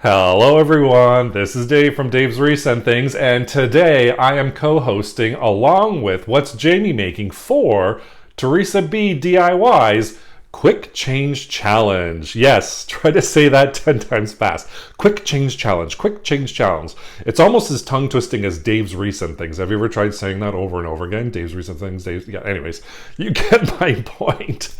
Hello everyone, this is Dave from daveswreathsandthings, and today I am co-hosting along with What's Jamie Making for Teresa B DIY's Quick Change Challenge. Yes, try to say that 10 times fast. Quick Change Challenge, Quick Change Challenge. It's almost as tongue-twisting as Dave's Recent Things. Have you ever tried saying that over and over again? Dave's Recent Things, Dave's... Yeah, anyways, you get my point.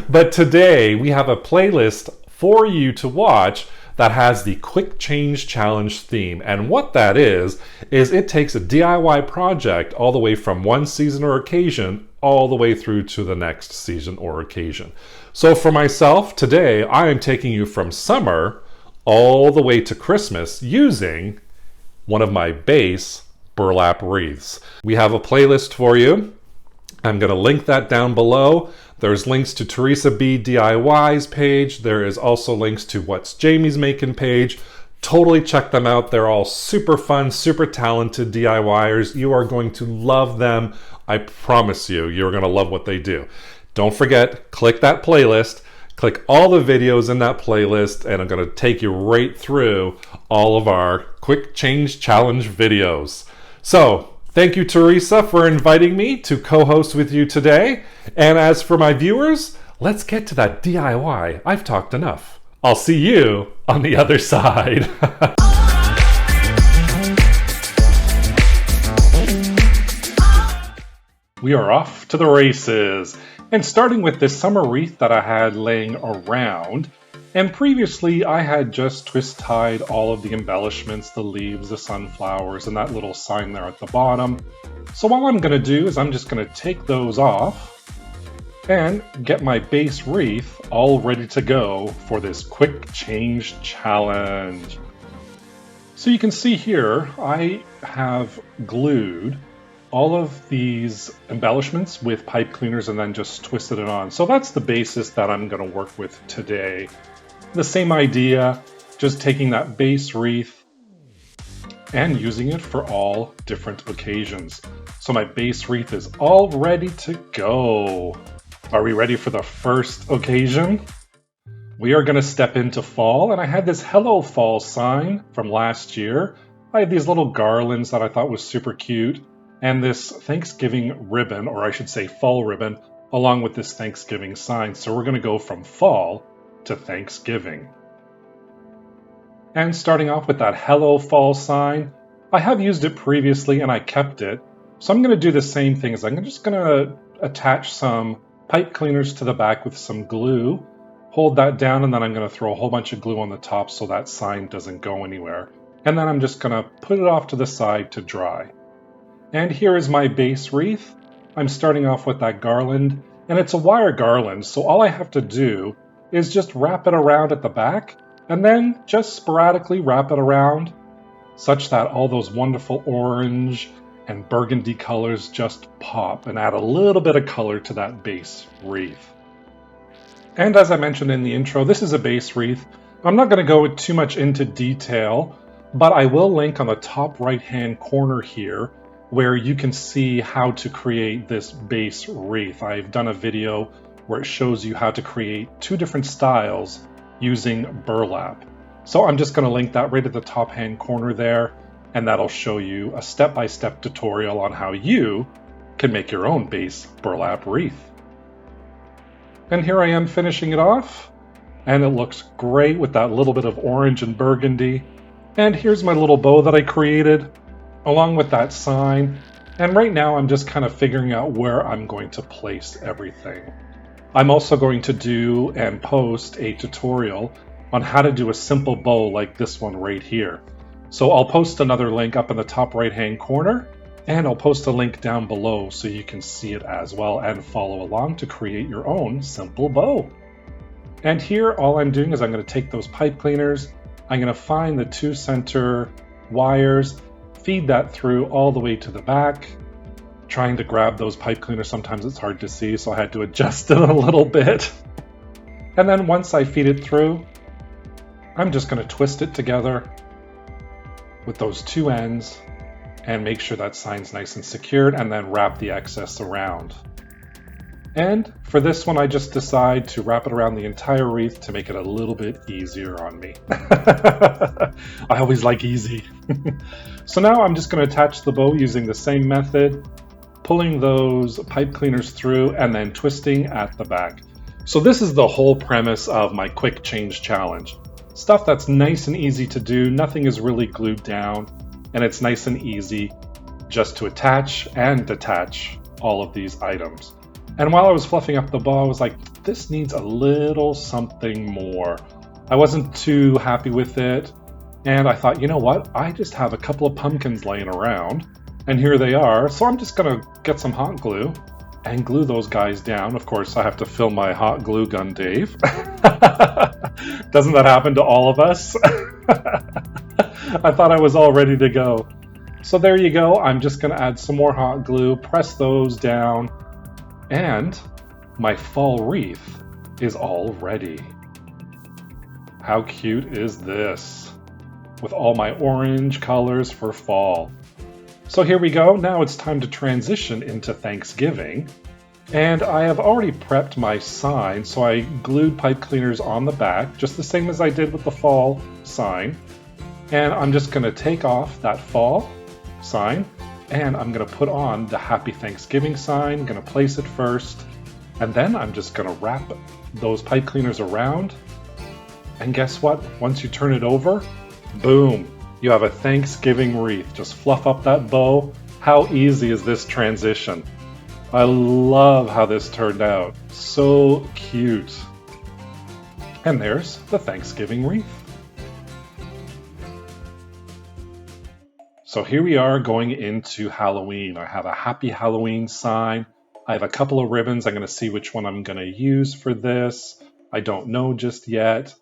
But today we have a playlist for you to watch that has the Quick Change Challenge theme. And what that is it takes a DIY project all the way from one season or occasion all the way through to the next season or occasion. So for myself, today I am taking you from summer all the way to Christmas using one of my base burlap wreaths. We have a playlist for you. I'm going to link that down below. There's links to Teresa B DIY's page. There is also links to What's Jamie's Making page. Totally check them out. They're all super fun, super talented DIYers. You are going to love them. I promise you, you're going to love what they do. Don't forget, click that playlist. Click all the videos in that playlist, and I'm going to take you right through all of our Quick Change Challenge videos. So, thank you, Teresa, for inviting me to co-host with you today. And as for my viewers, let's get to that DIY. I've talked enough. I'll see you on the other side. We are off to the races. And starting with this summer wreath that I had laying around. And previously I had just twist tied all of the embellishments, the leaves, the sunflowers, and that little sign there at the bottom. So all I'm going to do is I'm just going to take those off and get my base wreath all ready to go for this Quick Change Challenge. So you can see here I have glued all of these embellishments with pipe cleaners and then just twisted it on. So that's the basis that I'm going to work with today. The same idea, just taking that base wreath and using it for all different occasions. So my base wreath is all ready to go. Are we ready for the first occasion? We are going to step into fall, and I had this Hello Fall sign from last year. I had these little garlands that I thought was super cute, and this Thanksgiving ribbon, or I should say fall ribbon, along with this Thanksgiving sign. So we're going to go from fall to Thanksgiving. And starting off with that Hello Fall sign, I have used it previously and I kept it. So I'm going to do the same thing. I'm just going to attach some pipe cleaners to the back with some glue, hold that down, and then I'm going to throw a whole bunch of glue on the top so that sign doesn't go anywhere. And then I'm just going to put it off to the side to dry. And here is my base wreath. I'm starting off with that garland, and it's a wire garland, so all I have to do is just wrap it around at the back, and then just sporadically wrap it around, such that all those wonderful orange and burgundy colors just pop and add a little bit of color to that base wreath. And as I mentioned in the intro, this is a base wreath. I'm not going to go too much into detail, but I will link on the top right-hand corner here where you can see how to create this base wreath. I've done a video where it shows you how to create two different styles using burlap. So I'm just going to link that right at the top hand corner there, and that'll show you a step-by-step tutorial on how you can make your own base burlap wreath. And here I am finishing it off, and it looks great with that little bit of orange and burgundy. And here's my little bow that I created along with that sign. And right now I'm just kind of figuring out where I'm going to place everything. I'm also going to do and post a tutorial on how to do a simple bow like this one right here. So I'll post another link up in the top right hand corner, and I'll post a link down below so you can see it as well and follow along to create your own simple bow. And here all I'm doing is I'm going to take those pipe cleaners, I'm going to find the two center wires, feed that through all the way to the back. Trying to grab those pipe cleaners, sometimes it's hard to see, so I had to adjust it a little bit. And then once I feed it through, I'm just going to twist it together with those two ends and make sure that sign's nice and secured, and then wrap the excess around. And for this one, I just decide to wrap it around the entire wreath to make it a little bit easier on me. I always like easy. So now I'm just going to attach the bow using the same method, pulling those pipe cleaners through and then twisting at the back. So this is the whole premise of my quick change challenge. Stuff that's nice and easy to do, nothing is really glued down, and it's nice and easy just to attach and detach all of these items. And while I was fluffing up the bow, I was like, this needs a little something more. I wasn't too happy with it, and I thought, you know what? I just have a couple of pumpkins laying around, and here they are, so I'm just gonna get some hot glue and glue those guys down. Of course, I have to fill my hot glue gun, Dave. Doesn't that happen to all of us? I thought I was all ready to go. So there you go. I'm just gonna add some more hot glue, press those down, and my fall wreath is all ready. How cute is this? With all my orange colors for fall. So here we go. Now it's time to transition into Thanksgiving. And I have already prepped my sign, so I glued pipe cleaners on the back, just the same as I did with the fall sign. And I'm just gonna take off that fall sign, and I'm gonna put on the Happy Thanksgiving sign, gonna place it first, and then I'm just gonna wrap those pipe cleaners around. And guess what? Once you turn it over, boom, you have a Thanksgiving wreath. Just fluff up that bow. How easy is this transition? I love how this turned out. So cute. And there's the Thanksgiving wreath. So here we are going into Halloween. I have a Happy Halloween sign. I have a couple of ribbons. I'm going to see which one I'm going to use for this. I don't know just yet.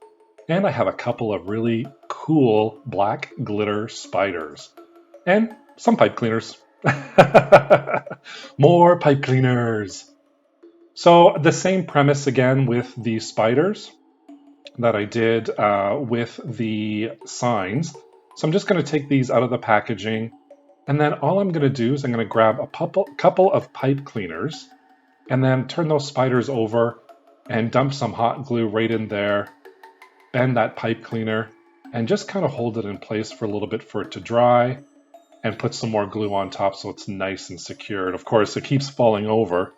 And I have a couple of really cool black glitter spiders. And some pipe cleaners. More pipe cleaners. So the same premise again with the spiders that I did with the signs. So I'm just going to take these out of the packaging, and then all I'm going to do is I'm going to grab a couple of pipe cleaners and then turn those spiders over and dump some hot glue right in there, bend that pipe cleaner, and just kind of hold it in place for a little bit for it to dry, and put some more glue on top so it's nice and secured. Of course, it keeps falling over,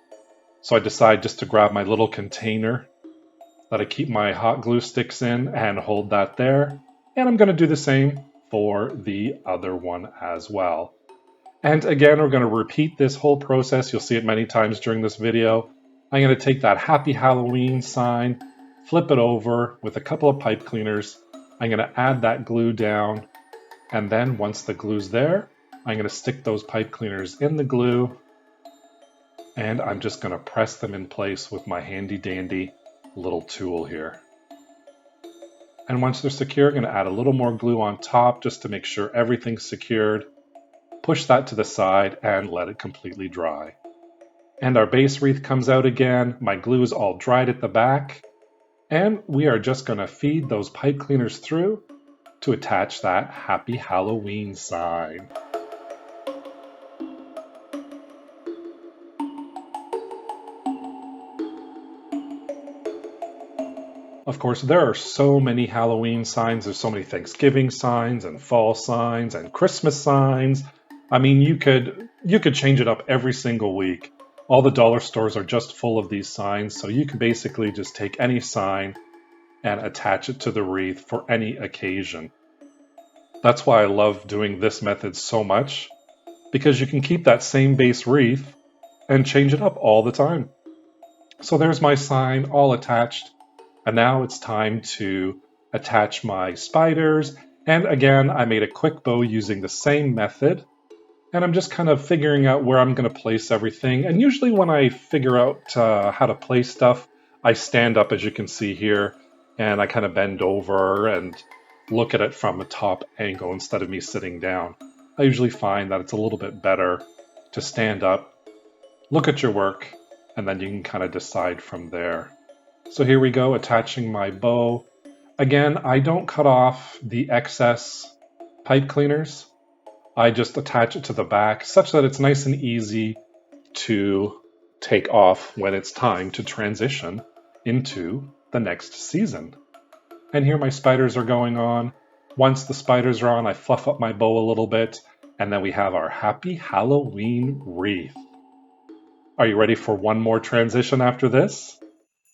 so I decide just to grab my little container that I keep my hot glue sticks in and hold that there. And I'm going to do the same for the other one as well. And again, we're going to repeat this whole process. You'll see it many times during this video. I'm going to take that Happy Halloween sign, flip it over with a couple of pipe cleaners. I'm going to add that glue down. And then once the glue's there, I'm going to stick those pipe cleaners in the glue. And I'm just going to press them in place with my handy dandy little tool here. And once they're secure, I'm going to add a little more glue on top just to make sure everything's secured. Push that to the side and let it completely dry. And our base wreath comes out again. My glue is all dried at the back. And we are just going to feed those pipe cleaners through to attach that Happy Halloween sign. Of course, there are so many Halloween signs. There's so many Thanksgiving signs and fall signs and Christmas signs. I mean, you could change it up every single week. All the dollar stores are just full of these signs, so you can basically just take any sign and attach it to the wreath for any occasion. That's why I love doing this method so much, because you can keep that same base wreath and change it up all the time. So there's my sign all attached. And now it's time to attach my spiders. And again, I made a quick bow using the same method. And I'm just kind of figuring out where I'm going to place everything. And usually when I figure out how to place stuff, I stand up, as you can see here, and I kind of bend over and look at it from a top angle instead of me sitting down. I usually find that it's a little bit better to stand up, look at your work, and then you can kind of decide from there. So here we go, attaching my bow. Again, I don't cut off the excess pipe cleaners. I just attach it to the back such that it's nice and easy to take off when it's time to transition into the next season. And here my spiders are going on. Once the spiders are on, I fluff up my bow a little bit, and then we have our Happy Halloween wreath. Are you ready for one more transition after this?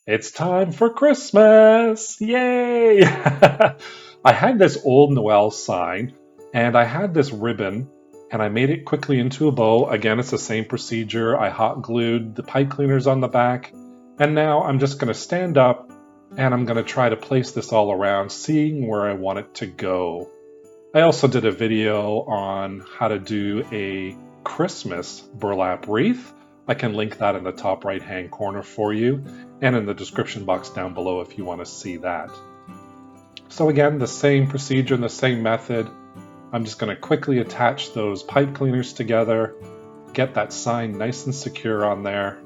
It's time for Christmas! Yay! I had this old Noel sign, and I had this ribbon, and I made it quickly into a bow. Again, it's the same procedure. I hot glued the pipe cleaners on the back, and now I'm just going to stand up, and I'm going to try to place this all around, seeing where I want it to go. I also did a video on how to do a Christmas burlap wreath. I can link that in the top right hand corner for you and in the description box down below if you want to see that. So again, the same procedure and the same method. I'm just going to quickly attach those pipe cleaners together, get that sign nice and secure on there.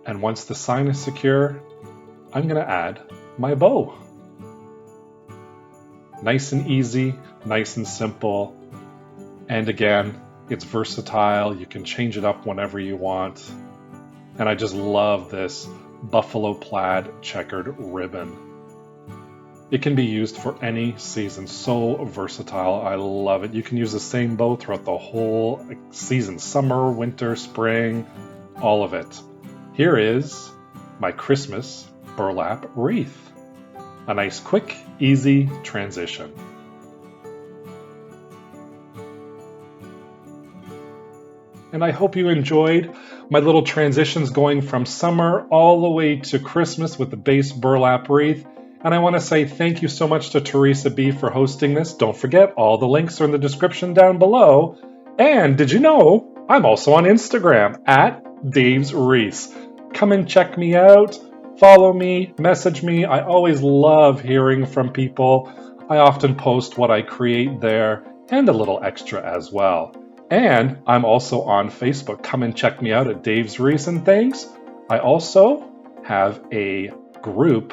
And once the sign is secure, I'm going to add my bow. Nice and easy, nice and simple. And again, it's versatile. You can change it up whenever you want. And I just love this buffalo plaid checkered ribbon. It can be used for any season. So versatile. I love it. You can use the same bow throughout the whole season. Summer, winter, spring, all of it. Here is my Christmas burlap wreath. A nice, quick, easy transition. And I hope you enjoyed my little transitions going from summer all the way to Christmas with the base burlap wreath. And I want to say thank you so much to Teresa B for hosting this. Don't forget, all the links are in the description down below. And did you know I'm also on Instagram at daveswreaths. Come and check me out. Follow me, message me. I always love hearing from people. I often post what I create there and a little extra as well. And I'm also on Facebook. Come and check me out at daveswreathsandthings. I also have a group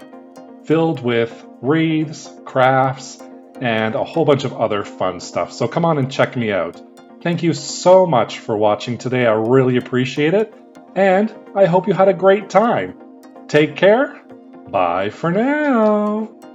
filled with wreaths, crafts, and a whole bunch of other fun stuff. So come on and check me out. Thank you so much for watching today. I really appreciate it. And I hope you had a great time. Take care. Bye for now.